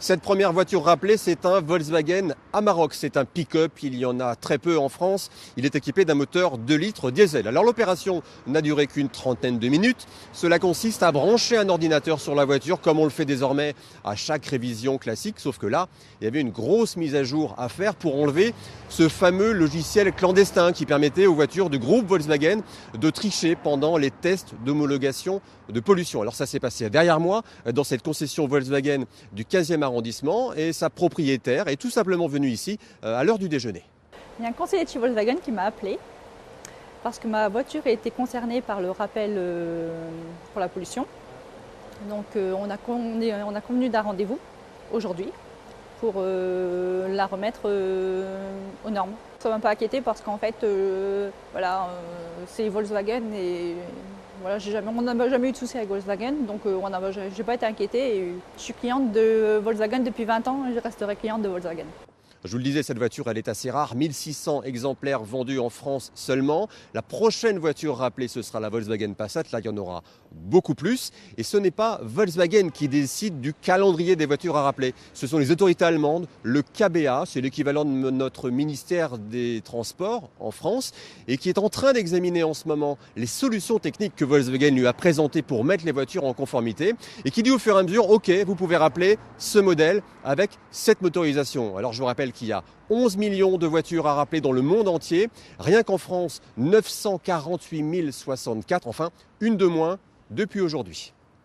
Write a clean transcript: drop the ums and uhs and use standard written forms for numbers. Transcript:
Cette première voiture rappelée, c'est un Volkswagen Amarok. C'est un pick-up, il y en a très peu en France. Il est équipé d'un moteur 2 litres diesel. Alors l'opération n'a duré qu'une trentaine de minutes. Cela consiste à brancher un ordinateur sur la voiture, comme on le fait désormais à chaque révision classique. Sauf que là, il y avait une grosse mise à jour à faire pour enlever ce fameux logiciel clandestin qui permettait aux voitures du groupe Volkswagen de tricher pendant les tests d'homologation de pollution. Alors ça s'est passé derrière moi, dans cette concession Volkswagen du 15e arrondissement, et sa propriétaire est tout simplement venue ici à l'heure du déjeuner. Il y a un conseiller de chez Volkswagen qui m'a appelé parce que ma voiture a été concernée par le rappel pour la pollution. Donc on a convenu d'un rendez-vous aujourd'hui pour la remettre aux normes. Ça ne m'a pas inquiété parce qu'en fait, c'est Volkswagen et voilà, on n'a jamais eu de soucis avec Volkswagen, donc je n'ai pas été inquiétée. Et je suis cliente de Volkswagen depuis 20 ans et je resterai cliente de Volkswagen. Je vous le disais, cette voiture, elle est assez rare. 1600 exemplaires vendus en France seulement. La prochaine voiture rappelée, ce sera la Volkswagen Passat. Là, il y en aura beaucoup plus. Et ce n'est pas Volkswagen qui décide du calendrier des voitures à rappeler. Ce sont les autorités allemandes, le KBA, c'est l'équivalent de notre ministère des Transports en France, et qui est en train d'examiner en ce moment les solutions techniques que Volkswagen lui a présentées pour mettre les voitures en conformité, et qui dit au fur et à mesure, OK, vous pouvez rappeler ce modèle avec cette motorisation. Alors je vous rappelle qu'il y a 11 millions de voitures à rappeler dans le monde entier. Rien qu'en France, 948 064, enfin une de moins depuis aujourd'hui.